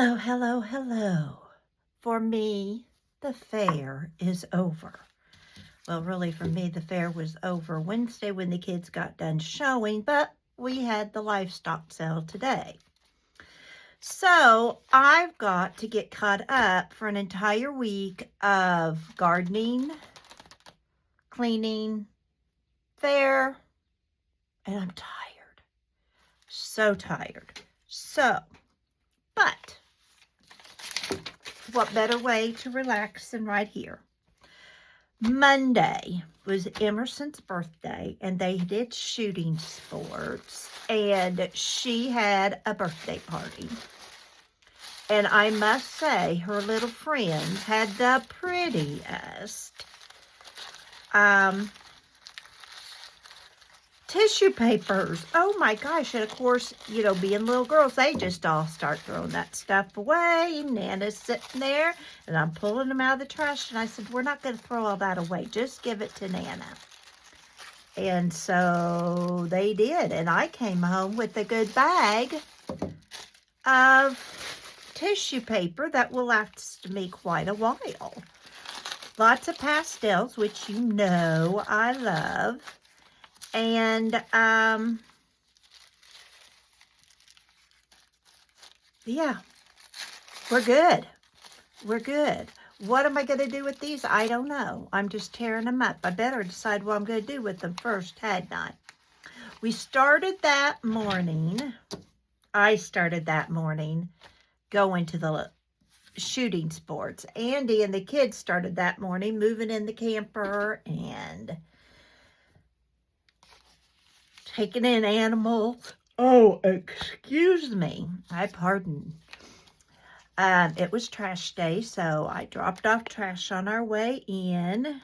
Hello, hello, hello. For me, the fair is over. Well, really, for me, the fair was over Wednesday when the kids got done showing, but we had the livestock sale today. So I've got to get caught up for an entire week of gardening, cleaning, fair, and I'm tired. So tired. But what better way to relax than right here? Monday was Emerson's birthday, and they did shooting sports, and she had a birthday party. And I must say, her little friends had the prettiest tissue papers. Oh my gosh. And of course, being little girls, they just all start throwing that stuff away. Nana's sitting there and I'm pulling them out of the trash. And I said, we're not going to throw all that away. Just give it to Nana. And so they did. And I came home with a good bag of tissue paper that will last me quite a while. Lots of pastels, which you know I love. And, yeah, we're good. We're good. What am I going to do with these? I don't know. I'm just tearing them up. I better decide what I'm going to do with them first, hadn't I? We started that morning. I started that morning going to the shooting sports. Andy and the kids started that morning moving in the camper and taking in animals. Oh, excuse me. I pardon. It was trash day, so I dropped off trash on our way in.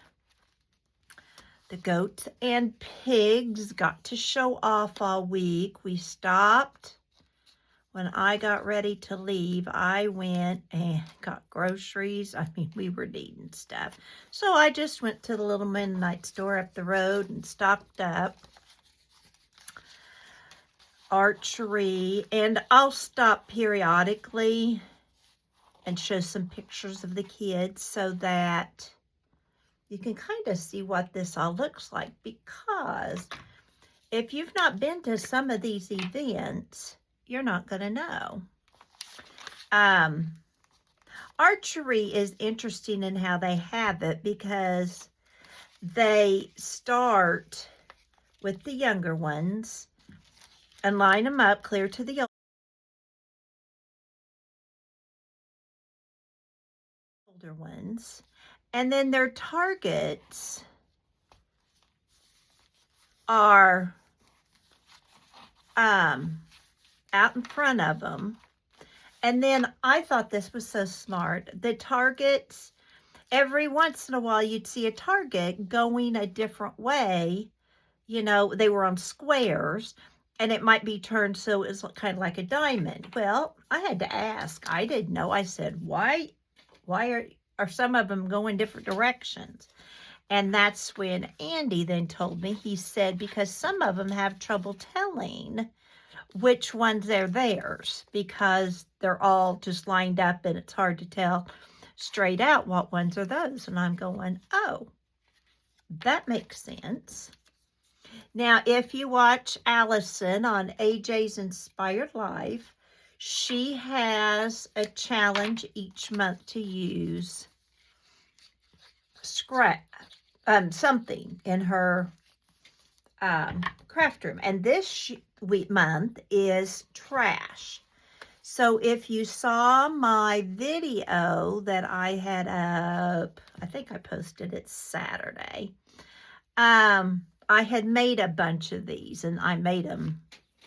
The goats and pigs got to show off all week. We stopped. When I got ready to leave, I went and got groceries. I mean, we were needing stuff. So I just went to the little Mennonite store up the road and stocked up. Archery, and I'll stop periodically and show some pictures of the kids so that you can kind of see what this all looks like, because if you've not been to some of these events, you're not going to know. Archery is interesting in how they have it, because they start with the younger ones and line them up clear to the older ones. And then their targets are out in front of them. And then I thought this was so smart. The targets, every once in a while, you'd see a target going a different way. They were on squares, and it might be turned so it was kind of like a diamond. Well, I had to ask. I didn't know. I said, why are some of them going different directions? And that's when Andy then told me. He said, because some of them have trouble telling which ones are theirs, because they're all just lined up and it's hard to tell straight out what ones are those. And I'm going, oh, that makes sense. Now, if you watch Allison on AJ's Inspired Life, she has a challenge each month to use something in her craft room. And this month is trash. So if you saw my video that I had up, I think I posted it Saturday. I had made a bunch of these, and I made them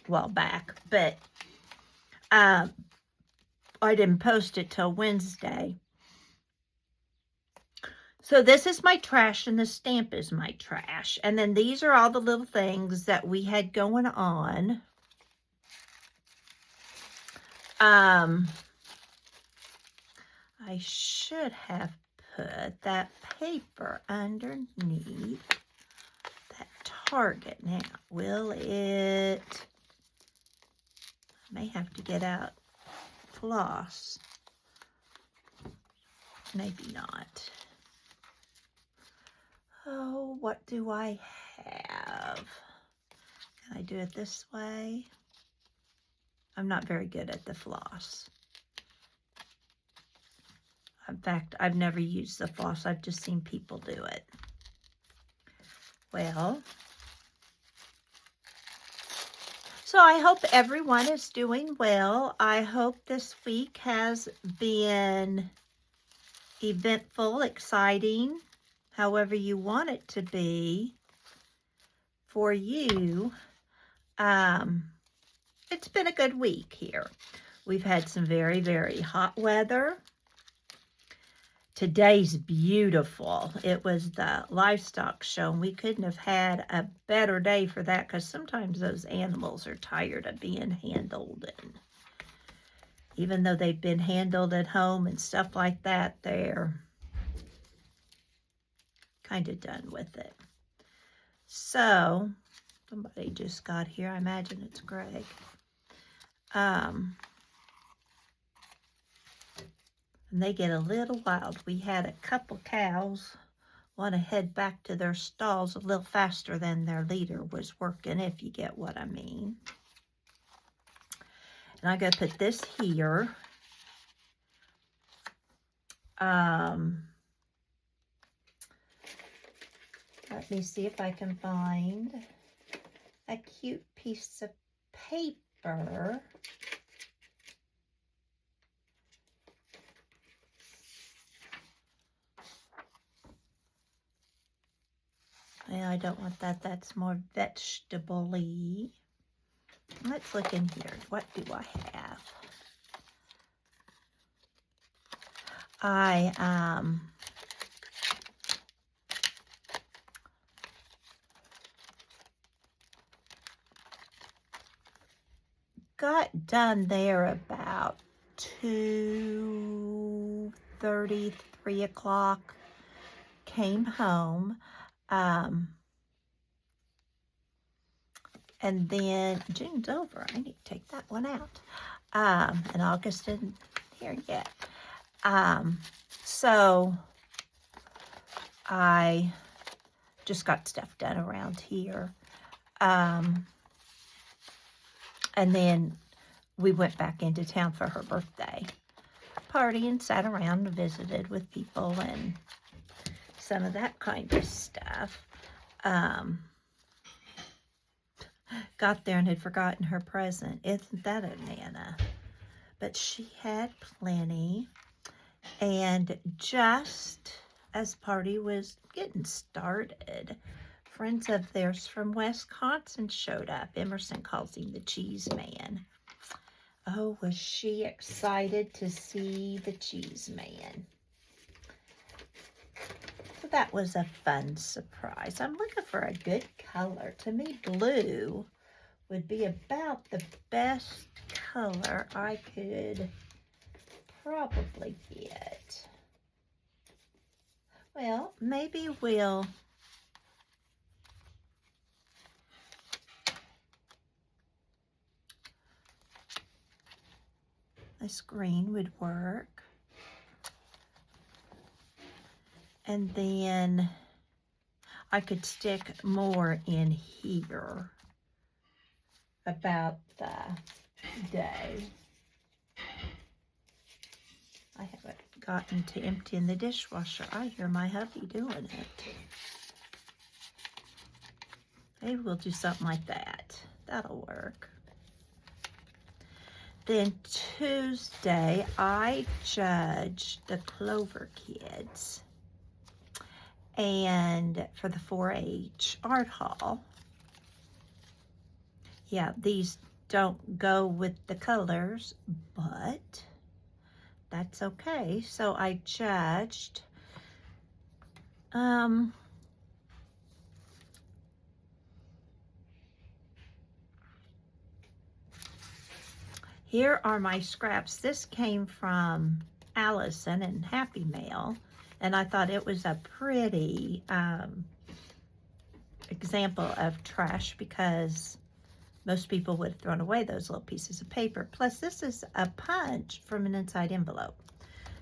a while back, but I didn't post it till Wednesday. So this is my trash, and the stamp is my trash. And then these are all the little things that we had going on. I should have put that paper underneath that target. Now, will it? I may have to get out floss. Maybe not. Oh, what do I have? Can I do it this way? I'm not very good at the floss. In fact, I've never used the floss. I've just seen people do it. Well, so I hope everyone is doing well. I hope this week has been eventful, exciting, however you want it to be for you. It's been a good week here. We've had some very, very hot weather. Today's beautiful. It was the livestock show, and we couldn't have had a better day for that, because sometimes those animals are tired of being handled, and even though they've been handled at home and stuff like that, they're kind of done with it. So somebody just got here. I imagine it's Greg. And they get a little wild. We had a couple cows want to head back to their stalls a little faster than their leader was working, if you get what I mean. And I got to put this here. Let me see if I can find a cute piece of paper. Well, I don't want that. That's more vegetable-y. Let's look in here. What do I have? I got done there about 2:30, 3 o'clock. Came home. And then June's over. I need to take that one out. And August isn't here yet. So I just got stuff done around here. And then we went back into town for her birthday party and sat around and visited with people and some of that kind of stuff. Got there and had forgotten her present. Isn't that a Nana? But she had plenty. And just as party was getting started, friends of theirs from Wisconsin showed up. Emerson calls him the cheese man. Oh, was she excited to see the cheese man. So that was a fun surprise. I'm looking for a good color. To me, blue would be about the best color I could probably get. Well, maybe we'll this green would work. And then I could stick more in here about the day. I haven't gotten to emptying the dishwasher. I hear my hubby doing it. Maybe we'll do something like that. That'll work. Then Tuesday, I judged the Clover kids and for the 4-H art hall. Yeah, these don't go with the colors, but that's okay. So I judged here are my scraps. This came from Allison and Happy Mail, and I thought it was a pretty example of trash because Most people would have thrown away those little pieces of paper. Plus, this is a punch from an inside envelope.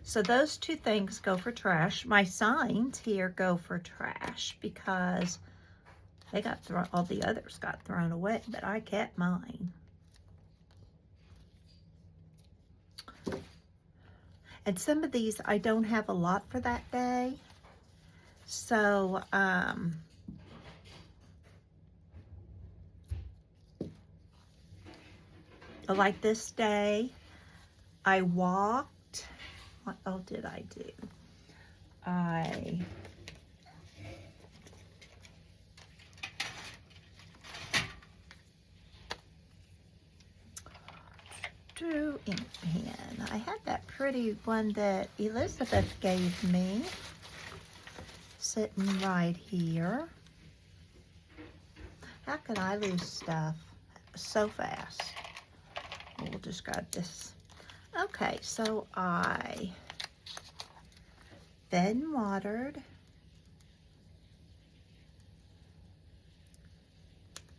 So those two things go for trash. My signs here go for trash because they got thrown, all the others got thrown away, but I kept mine. And some of these I don't have a lot for that day. So, like this day, I walked. What else did I do? I drew ink pen. I had that pretty one that Elizabeth gave me sitting right here. How could I lose stuff so fast? We'll just grab this. Okay, so I fed and watered,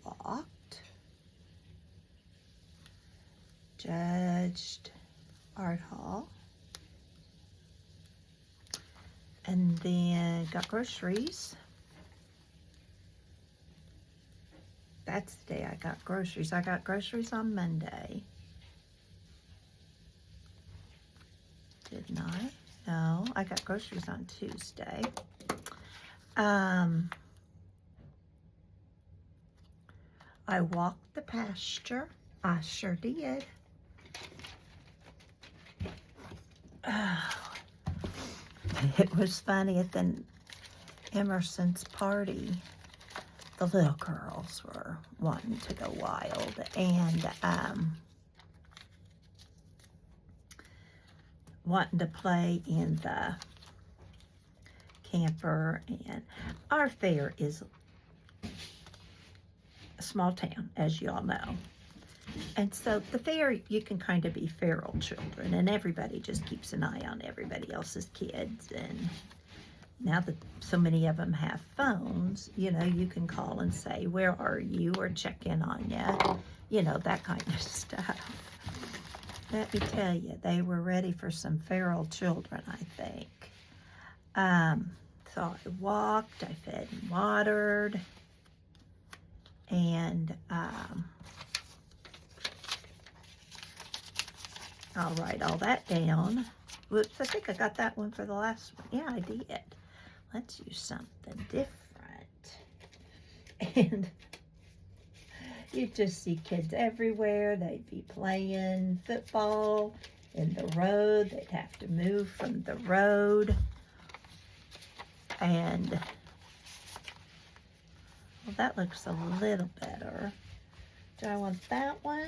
walked, judged Art Hall, and then got groceries. That's the day I got groceries. I got groceries on Monday. Didn't I? No, I got groceries on Tuesday. I walked the pasture. I sure did. Oh, it was funny at the Emerson's party. The little girls were wanting to go wild, and wanting to play in the camper. And our fair is a small town, as you all know. And so the fair, you can kind of be feral children, and everybody just keeps an eye on everybody else's kids. And now that so many of them have phones, you know, you can call and say, where are you? Or check in on you, you know, that kind of stuff. Let me tell you, they were ready for some feral children, I think. So I walked, I fed and watered, and I'll write all that down. Whoops, I think I got that one for the last one. Yeah, I did. Let's use something different. And you'd just see kids everywhere. They'd be playing football in the road. They'd have to move from the road. And, well, that looks a little better. Do I want that one?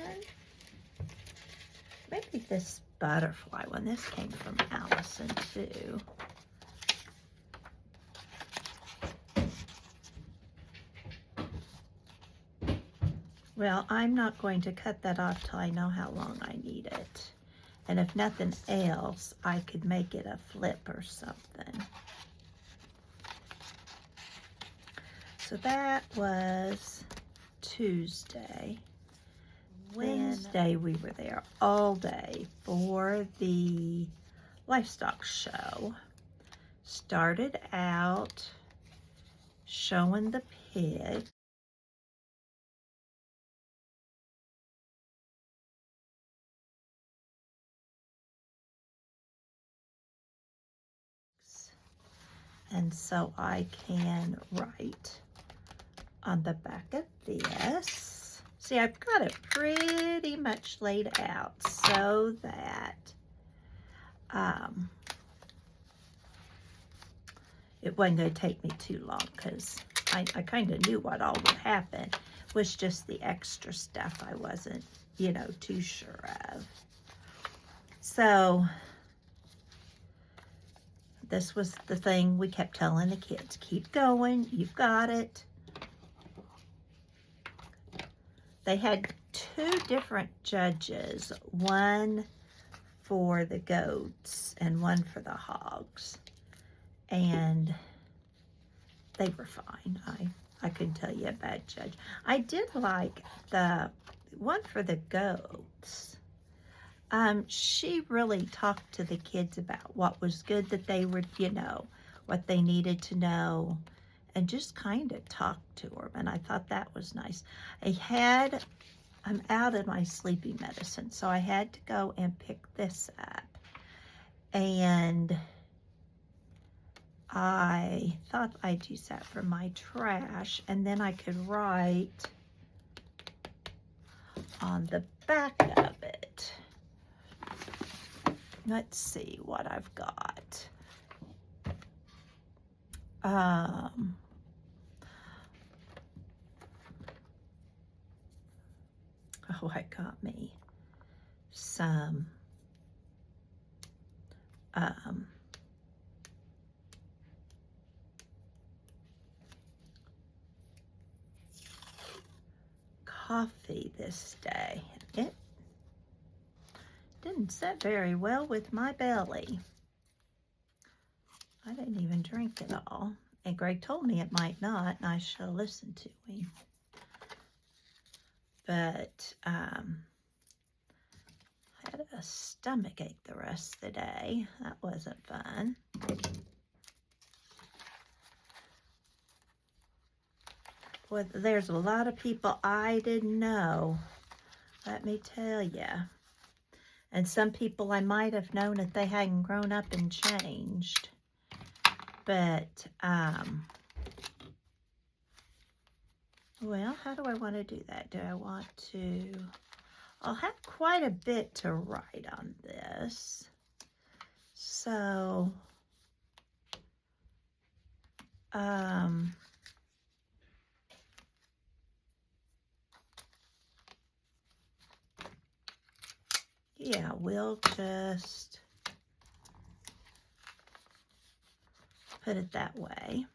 Maybe this butterfly one. This came from Allison, too. Well, I'm not going to cut that off till I know how long I need it. And if nothing else, I could make it a flip or something. So that was Tuesday. Wednesday, we were there all day for the livestock show. Started out showing the pigs. And so I can write on the back of this. See, I've got it pretty much laid out so that it wasn't going to take me too long, because I kind of knew what all would happen. It was just the extra stuff I wasn't, you know, too sure of. So this was the thing we kept telling the kids, keep going, you've got it. They had two different judges, one for the goats and one for the hogs. And they were fine. I couldn't tell you a bad judge. I did like the one for the goats. She really talked to the kids about what was good that they were, what they needed to know, and just kind of talked to them. And I thought that was nice. I'm out of my sleeping medicine, so I had to go and pick this up. And I thought I'd use that for my trash, and then I could write on the back of it. Let's see what I've got. Oh, I got me some coffee this day. It didn't sit very well with my belly. I didn't even drink it all. And Greg told me it might not, and I shall listen to him. But I had a stomach ache the rest of the day. That wasn't fun. Well, there's a lot of people I didn't know, let me tell you. And some people I might have known if they hadn't grown up and changed. But, well, how do I want to do that? Do I want to... I'll have quite a bit to write on this. So, yeah, we'll just put it that way.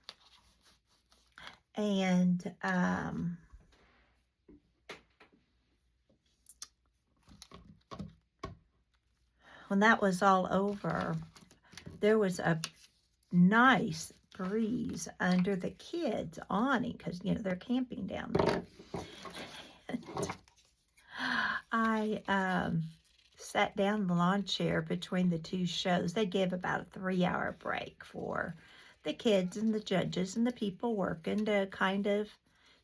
And, when that was all over, there was a nice breeze under the kids' awning because, they're camping down there. I sat down in the lawn chair between the two shows. They gave about a 3-hour break for the kids and the judges and the people working to kind of,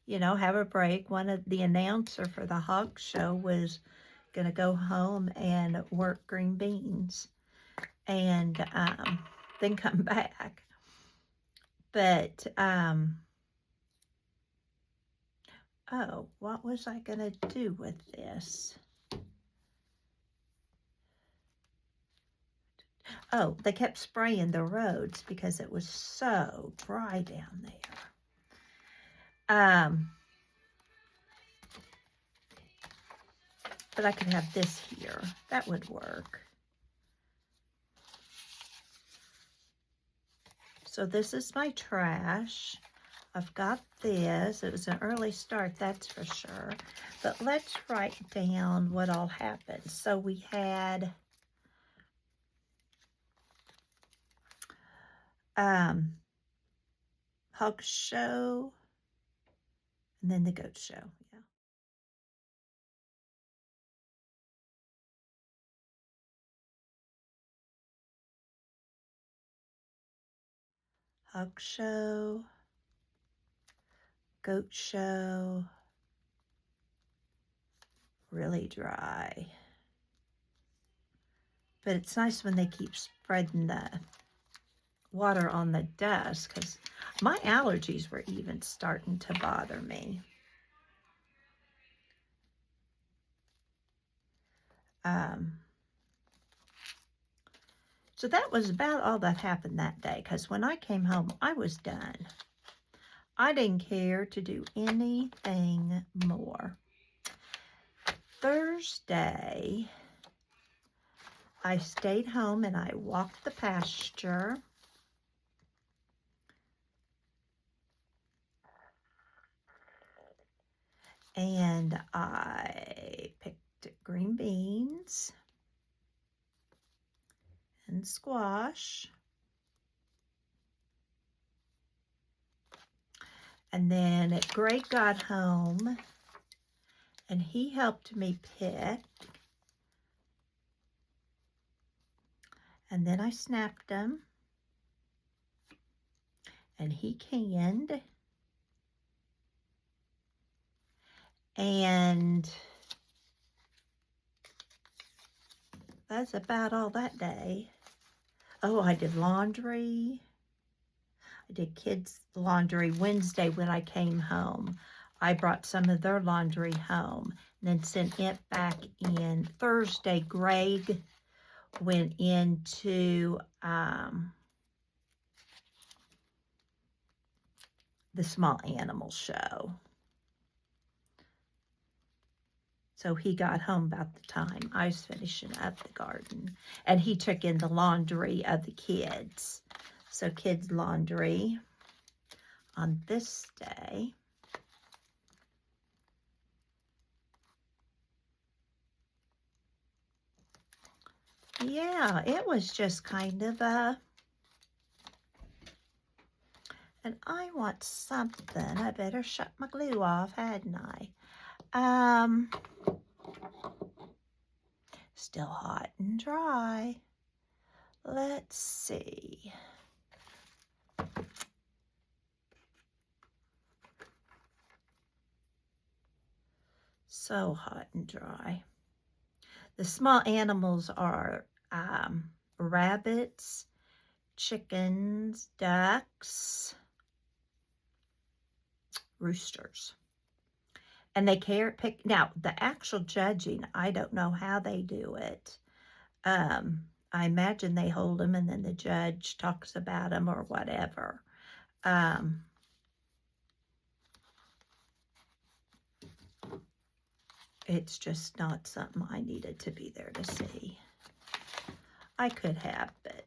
have a break. One of the announcer for the hog show was going to go home and work green beans and then come back. But, oh, what was I going to do with this? Oh, they kept spraying the roads because it was so dry down there. But I could have this here. That would work. So this is my trash. I've got this. It was an early start, that's for sure. But let's write down what all happened. So we had hog show and then the goat show. Yeah. Hog show, goat show, really dry. But it's nice when they keep spreading the water on the desk because my allergies were even starting to bother me. So that was about all that happened that day because when I came home, I was done. I didn't care to do anything more. Thursday, I stayed home and I walked the pasture. And I picked green beans and squash. And then Greg got home and he helped me pick. And then I snapped them. And he canned. And that's about all that day. Oh, I did laundry. I did kids' laundry Wednesday when I came home. I brought some of their laundry home and then sent it back in. Thursday, Greg went into the small animal show. So he got home about the time I was finishing up the garden. And he took in the laundry of the kids. So kids' laundry on this day. Yeah, it was just kind of a... And I want something. I better shut my glue off, hadn't I? Still hot and dry. Let's see. So hot and dry. The small animals are rabbits, chickens, ducks, roosters. And they pick. Now, the actual judging, I don't know how they do it. I imagine they hold them and then the judge talks about them or whatever. It's just not something I needed to be there to see. I could have, but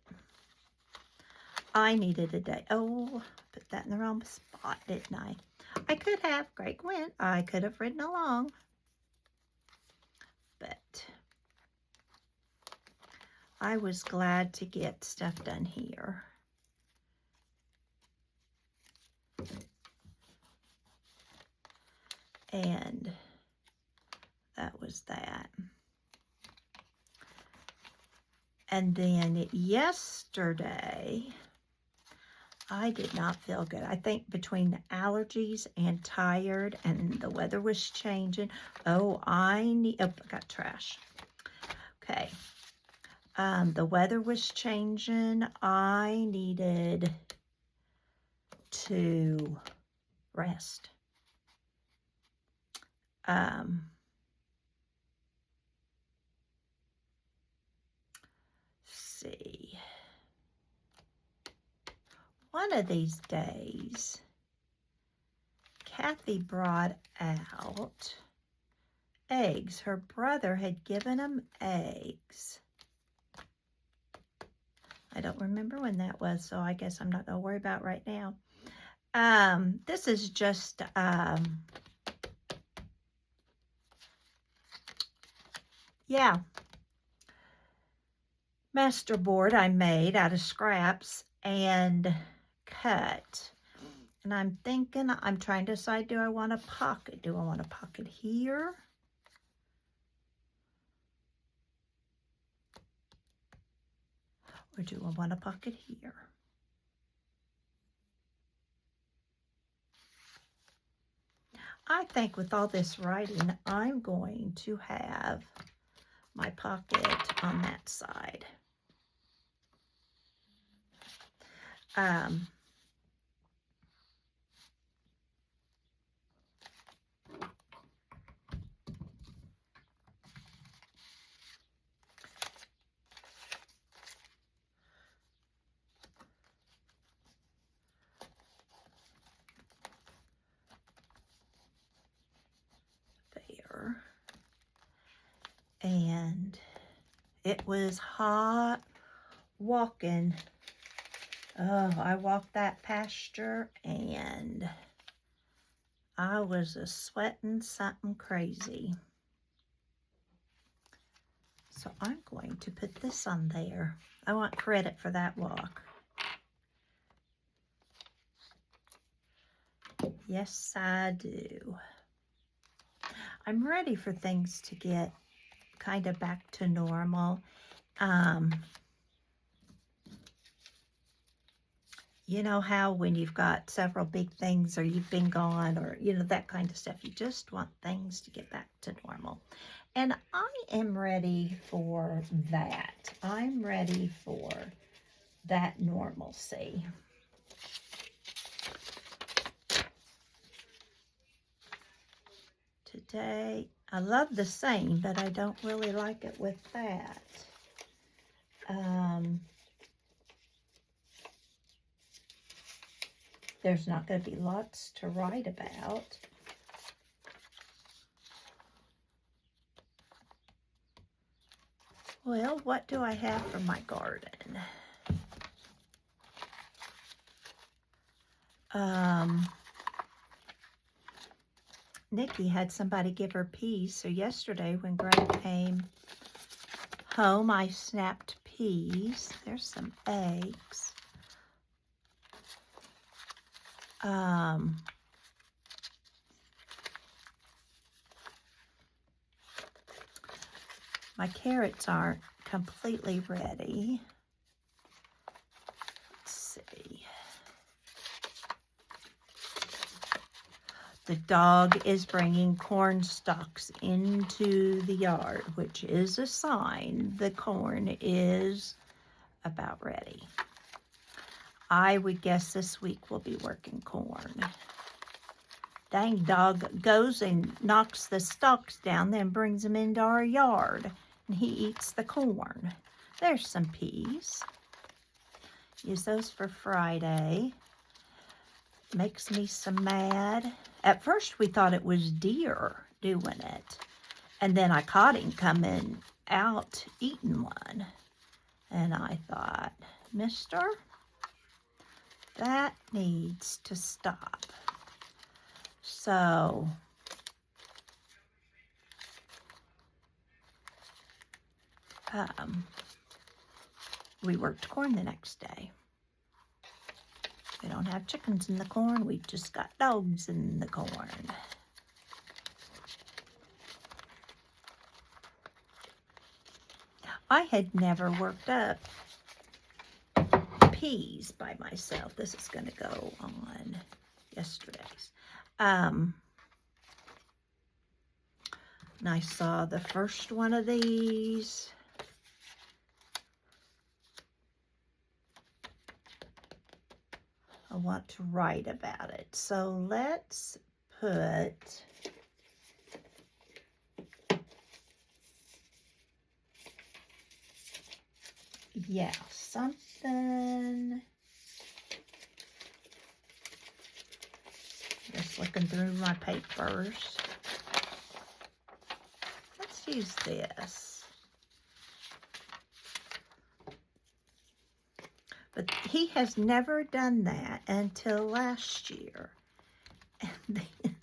I needed a day. Oh, put that in the wrong spot, didn't I? I could have. Greg went. I could have ridden along. But I was glad to get stuff done here. And that was that. And then yesterday, I did not feel good. I think between the allergies and tired and the weather was changing. Oh, I got trash. Okay. The weather was changing. I needed to rest. See. One of these days, Kathy brought out eggs. Her brother had given them eggs. I don't remember when that was, so I guess I'm not going to worry about it right now. This is just yeah, masterboard I made out of scraps and cut. And I'm thinking, I'm trying to decide, do I want a pocket? Do I want a pocket here? Or do I want a pocket here? I think with all this writing, I'm going to have my pocket on that side. There. And it was hot walking. Oh, I walked that pasture and I was sweating something crazy. So I'm going to put this on there. I want credit for that walk. Yes, I do. I'm ready for things to get kind of back to normal. You know how when you've got several big things or you've been gone or, you know, that kind of stuff, you just want things to get back to normal. And I am ready for that. I'm ready for that normalcy. Today, I love the same, but I don't really like it with that. There's not going to be lots to write about. Well, what do I have for my garden? Nikki had somebody give her peas, so yesterday when Greg came home, I snapped peas. There's some eggs. My carrots aren't completely ready. Let's see. The dog is bringing corn stalks into the yard, which is a sign the corn is about ready. I would guess this week we'll be working corn. Dang dog goes and knocks the stalks down, then brings them into our yard, and he eats the corn. There's some peas. Use those for Friday. Makes me some mad. At first we thought it was deer doing it. And then I caught him coming out eating one. And I thought, mister, that needs to stop. So, we worked corn the next day. We don't have chickens in the corn. We just got dogs in the corn. I had never worked up peas by myself. This is going to go on yesterday's. And I saw the first one of these. I want to write about it. So let's put something. Just looking through my papers. Let's use this. But he has never done that until last year. And then,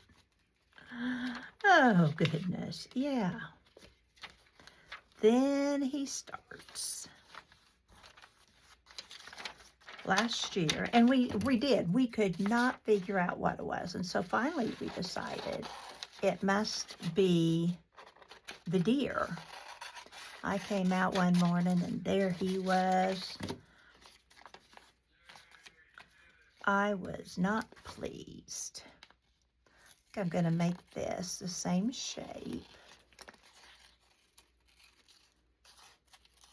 oh goodness, yeah. Then he starts. Last year, and we could not figure out what it was. And so finally we decided it must be the deer. I came out one morning and there he was. I was not pleased. I think I'm going to make this the same shape.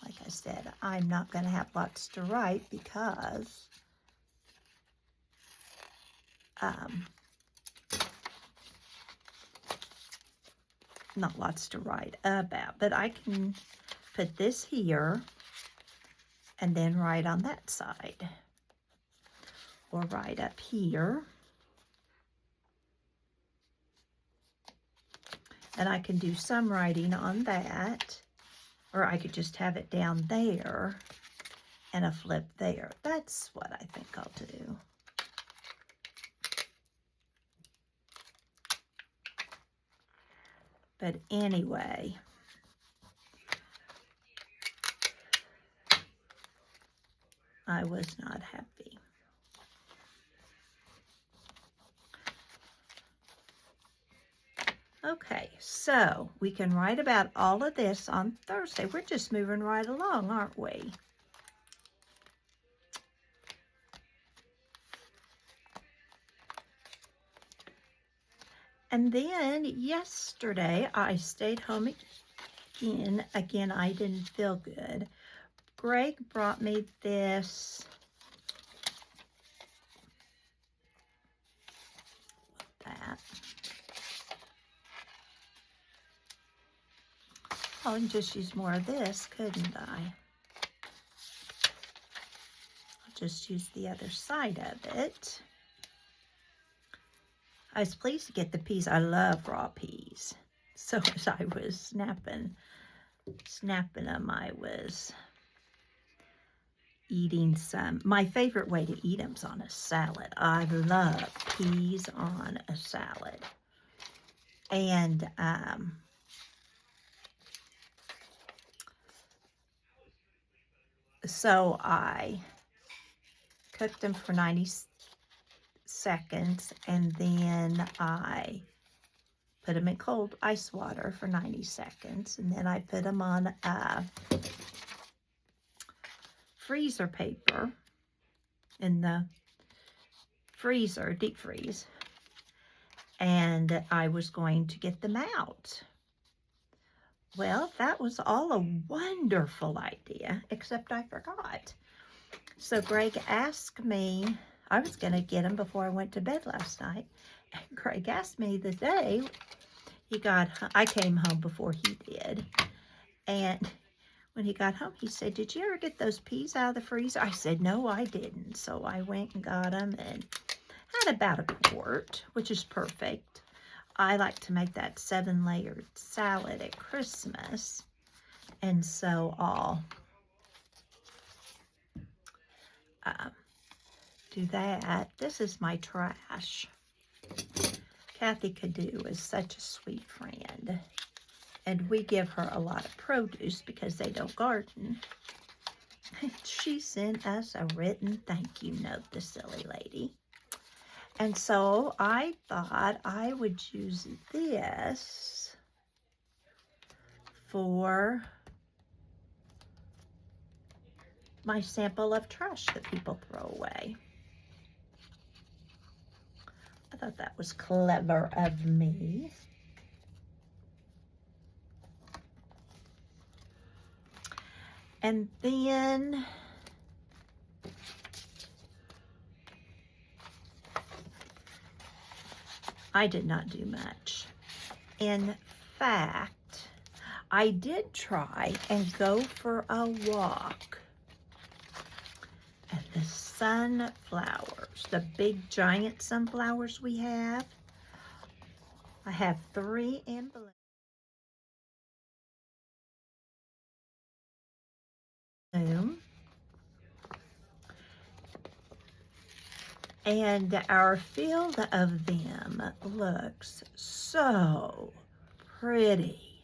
Like I said, I'm not going to have lots to write because not lots to write about, but I can put this here and then write on that side or right up here. And I can do some writing on that. Or I could just have it down there and a flip there. That's what I think I'll do. But anyway, I was not happy. Okay, so we can write about all of this on Thursday. We're just moving right along, aren't we? And then yesterday, I stayed home again. Again, I didn't feel good. Greg brought me this. That. I can just use more of this, couldn't I? I'll just use the other side of it. I was pleased to get the peas. I love raw peas. So as I was snapping them, I was eating some. My favorite way to eat them is on a salad. I love peas on a salad. And so I cooked them for 90 seconds, and then I put them in cold ice water for 90 seconds, and then I put them on freezer paper in the freezer, deep freeze, and I was going to get them out. Well, that was all a wonderful idea, except I forgot. So Greg asked me, I was going to get them before I went to bed last night, and Greg asked me the day I came home before he did, and when he got home, he said, did you ever get those peas out of the freezer? I said, no, I didn't. So I went and got them and had about a quart, which is perfect. I like to make that 7-layered salad at Christmas. And so I'll do that. This is my trash. Kathy Cadu is such a sweet friend. And we give her a lot of produce because they don't garden. She sent us a written thank you note, the silly lady. And so I thought I would use this for my sample of trash that people throw away. I thought that was clever of me. And then I did not do much. In fact, I did try and go for a walk at the sunflowers, the big giant sunflowers we have. I have 3 in bloom. And our field of them looks so pretty.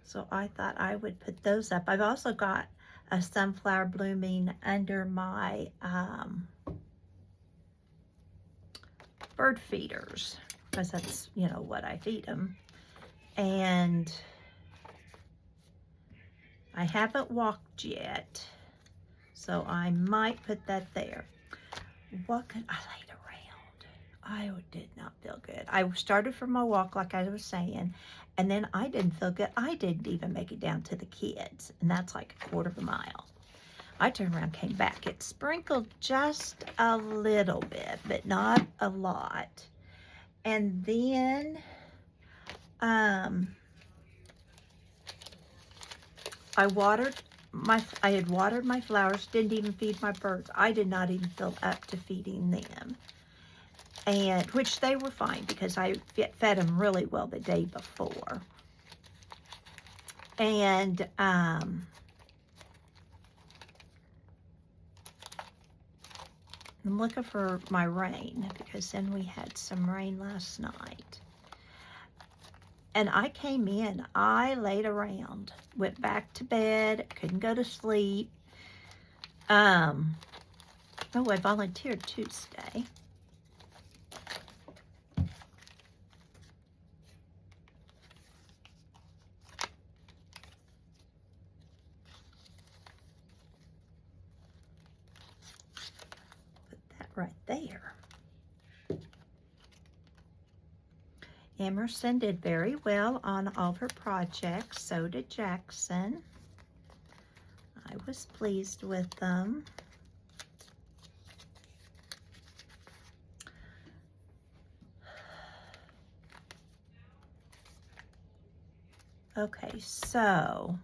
So I thought I would put those up. I've also got a sunflower blooming under my bird feeders, because that's, you know, what I feed them. And I haven't walked yet, so I might put that there. What could I laid around? I did not feel good. I started for my walk, like I was saying, and then I didn't feel good. I didn't even make it down to the kids, and that's like a quarter of a mile. I turned around, came back. It sprinkled just a little bit, but not a lot. And then I had watered my flowers, didn't even feed my birds. I did not even feel up to feeding them. And which they were fine because I fed them really well the day before. And I'm looking for my rain, because then we had some rain last night. And I came in, I laid around, went back to bed, couldn't go to sleep. Oh, I volunteered Tuesday. right there. Emerson did very well on all of her projects. So did Jackson. I was pleased with them. Okay, so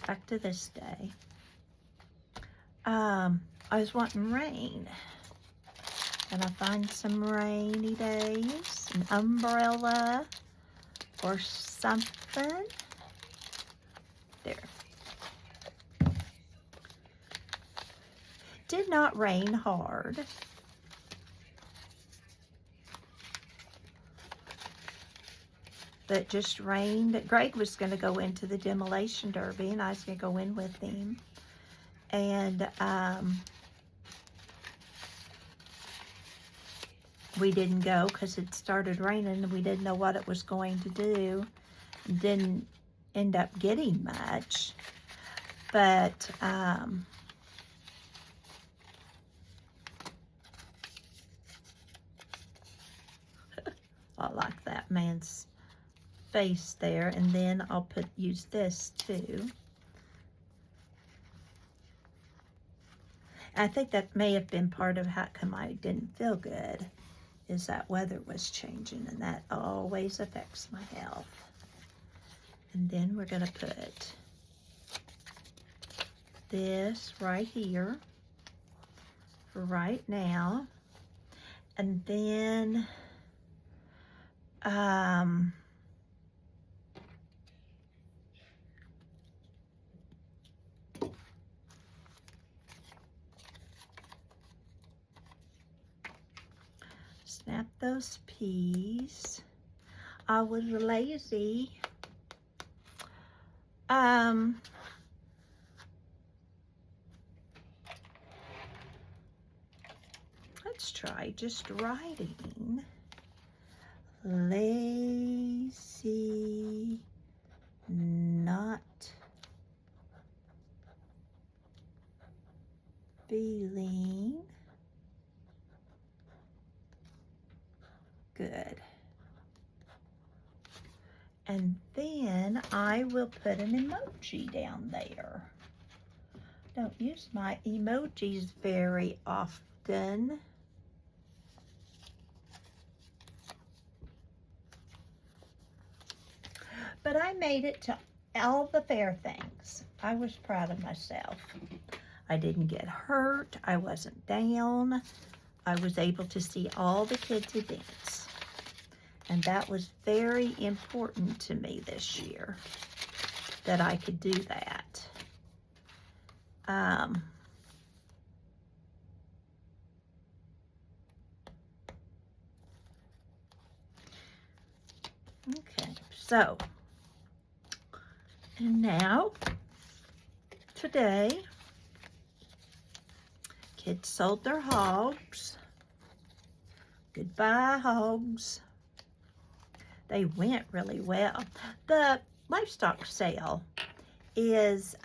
back to this day. I was wanting rain. Can I find some rainy days? An umbrella or something? There. Did not rain hard. But just rained. Greg was going to go into the demolition derby, and I was going to go in with him. And we didn't go because it started raining, and we didn't know what it was going to do. Didn't end up getting much. But I like that man's face there, and then I'll use this too. I think that may have been part of how come I didn't feel good, is that weather was changing, and that always affects my health. And then we're going to put this right here for right now, and then snap those peas. I was lazy. Let's try just writing. Lazy, not feeling good. And then I will put an emoji down there. Don't use my emojis very often. But I made it to all the fair things. I was proud of myself. I didn't get hurt. I wasn't down. I was able to see all the kids' events. And that was very important to me this year, that I could do that. Okay, so, and now, today, kids sold their hogs. Goodbye, hogs. They went really well. The livestock sale is,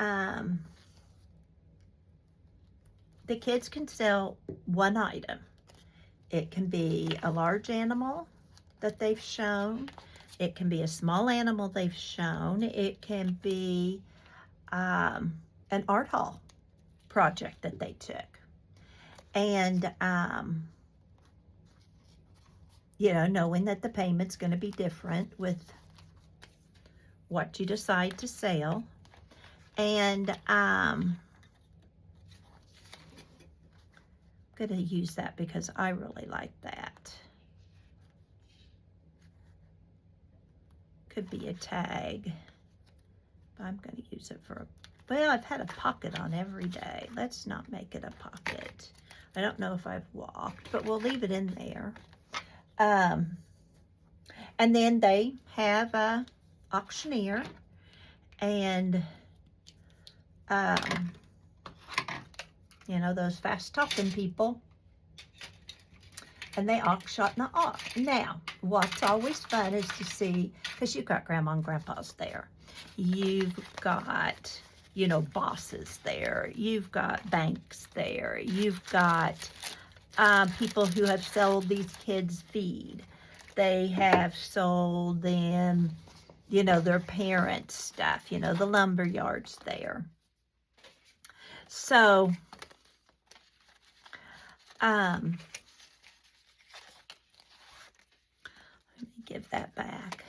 the kids can sell one item. It can be a large animal that they've shown. It can be a small animal they've shown. It can be an art hall project that they took. And, you know, knowing that the payment's going to be different with what you decide to sell. And I'm going to use that because I really like that. Could be a tag, but I'm going to use it for, well, I've had a pocket on every day. Let's not make it a pocket. I don't know if I've walked, but we'll leave it in there. And then they have a auctioneer, and you know, those fast talking people, and they auction the auction. Now, what's always fun is to see, because you've got Grandma and Grandpa's there. You've got you know, bosses there. You've got banks there. You've got people who have sold these kids feed. They have sold them, you know, their parents' stuff, you know, the lumber yards there. So, let me give that back.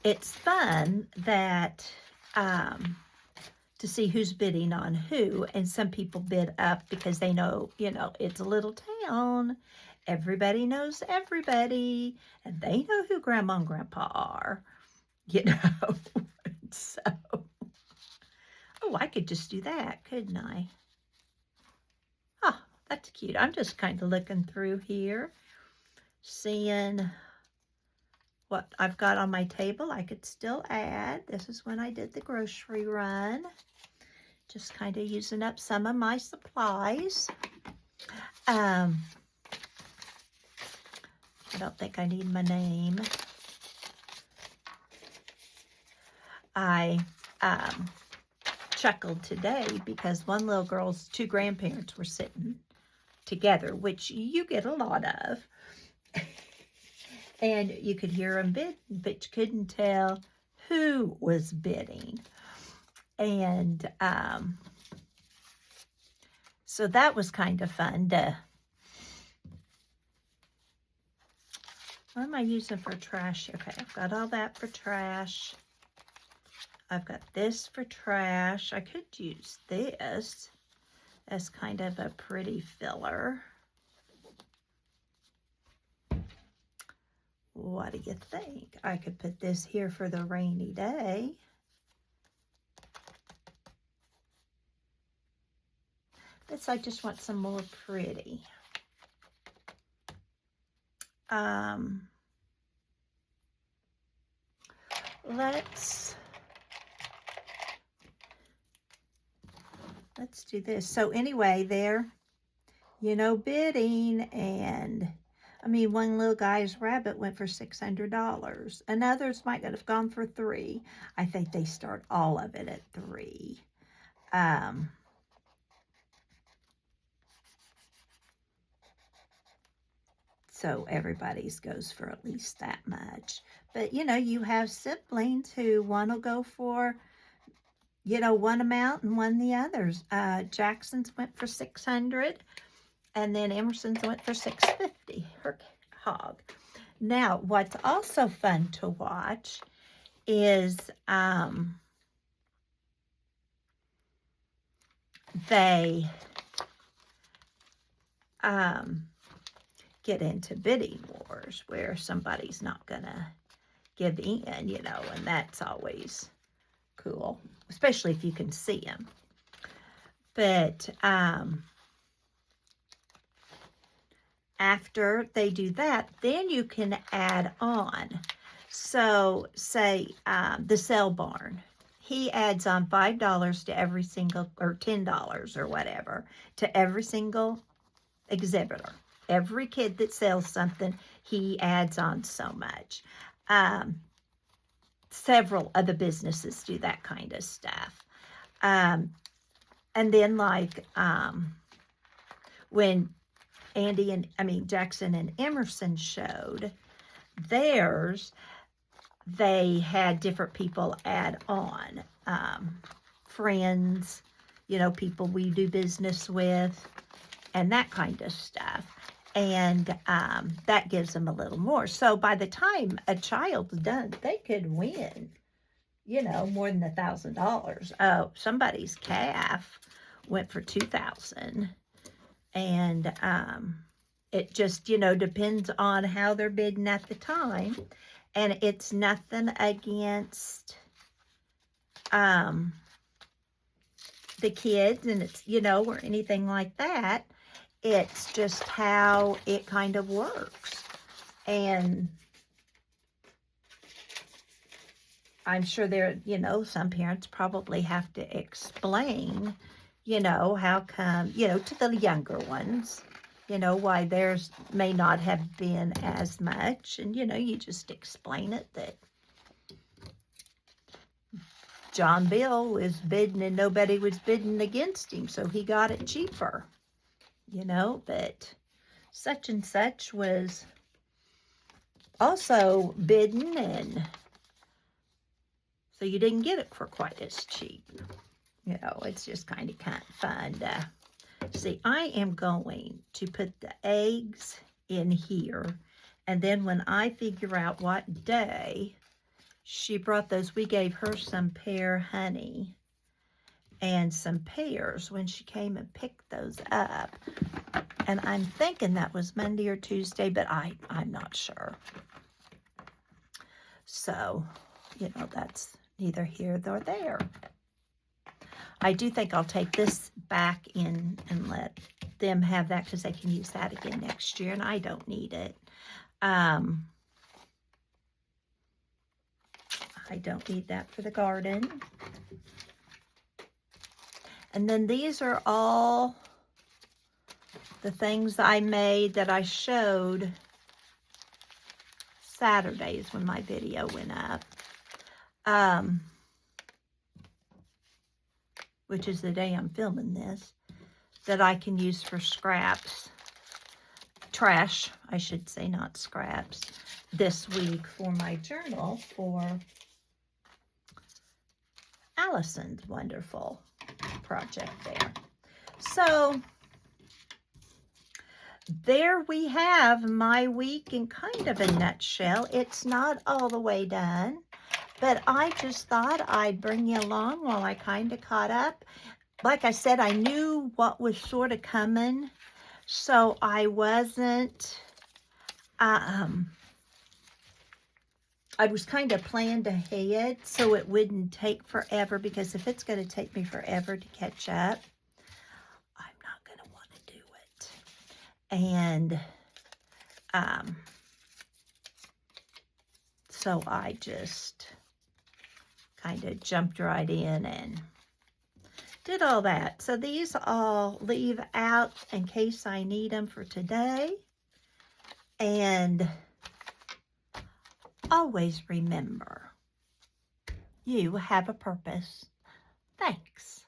It's fun that, to see who's bidding on who, and some people bid up because they know, you know, it's a little town. Everybody knows everybody, and they know who Grandma and Grandpa are, you know. So, oh, I could just do that, couldn't I? Oh, that's cute. I'm just kind of looking through here, seeing what I've got on my table. I could still add. This is when I did the grocery run. Just kind of using up some of my supplies. I don't think I need my name. I chuckled today because one little girl's 2 grandparents were sitting together, which you get a lot of. And you could hear them bid, but you couldn't tell who was bidding. And so that was kind of fun to, what am I using for trash? Okay, I've got all that for trash. I've got this for trash. I could use this as kind of a pretty filler. What do you think? I could put this here for the rainy day. This, I just want some more pretty. Let's do this. So anyway, there, you know, bidding, and I mean, one little guy's rabbit went for $600, and others might have gone for $3. I think they start all of it at $3. So everybody's goes for at least that much. But, you know, you have siblings who one will go for, you know, one amount and one the others. Jackson's went for $600, and then Emerson's went for $650, her hog. Now, what's also fun to watch is they get into bidding wars where somebody's not gonna give in, you know, and that's always cool, especially if you can see them. But after they do that, then you can add on. So say the sale barn, he adds on $5 to every single, or $10 or whatever, to every single exhibitor. Every kid that sells something, he adds on so much. Several other businesses do that kind of stuff. And then like when Jackson and Emerson showed theirs, they had different people add on. Friends, you know, people we do business with, and that kind of stuff. And that gives them a little more. So by the time a child's done, they could win, you know, more than $1,000. Oh, somebody's calf went for $2,000. And it just, you know, depends on how they're bidding at the time. And it's nothing against the kids, and it's, you know, or anything like that. It's just how it kind of works. And I'm sure there, you know, some parents probably have to explain, you know, how come, you know, to the younger ones, you know, why theirs may not have been as much. And, you know, you just explain it that John Bill was bidding and nobody was bidding against him, so he got it cheaper. You know, but such and such was also bidding, and so you didn't get it for quite as cheap. You know, it's just kind of fun to see. I am going to put the eggs in here, and then when I figure out what day she brought those, we gave her some pear honey and some pears when she came and picked those up. And I'm thinking that was Monday or Tuesday, but I'm not sure. So, you know, that's neither here nor there. I do think I'll take this back in and let them have that because they can use that again next year, and I don't need it. I don't need that for the garden. And then these are all the things I made that I showed Saturdays when my video went up. Which is the day I'm filming this, that I can use for scraps. Trash, I should say, not scraps. This week for my journal for Allison's wonderful project there. So there we have my week in kind of a nutshell. It's not all the way done, but I just thought I'd bring you along while I kind of caught up. Like I said, I knew what was sort of coming, so I wasn't, I was kind of planned ahead so it wouldn't take forever, because if it's going to take me forever to catch up, I'm not going to want to do it. And so I just kind of jumped right in and did all that. So these I'll leave out in case I need them for today. And always remember, you have a purpose. Thanks.